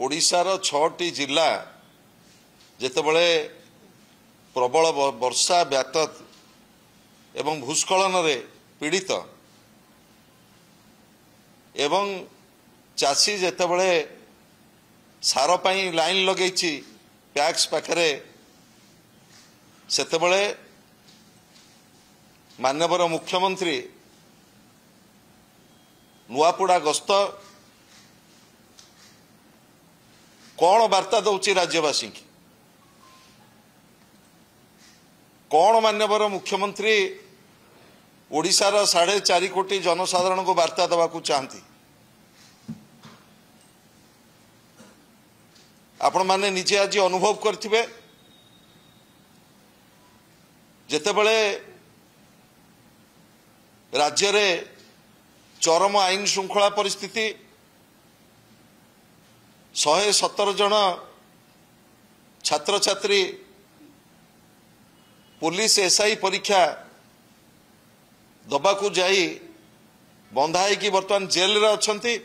ओडिशार 6टी जिला जेतेबळे प्रबल वर्षा व्यातत एवं भूस्खलन रे पीड़ित एवं चाषी जेतेबळे सार पाई लाइन लगेची पैक्स पाखरे सेतेबळे माननीय मुख्यमंत्री नुआपुड़ा गस्त कौन वार्ता दौची राज्यवासी की कौन माननीय मुख्यमंत्री ओडिशार 4.5 कोटी जनसाधारण को वार्ता देवा चाहती आपण माने निजे आज अनुभव करथिबे जेतेबळे राज्य रे चरम आईन श्रृंखला परिस्थिति 117 जन छात्र छात्री पुलिस एसआई परीक्षा दबाकू जाई बंधा है कि बर्तमान जेल रे अछंती।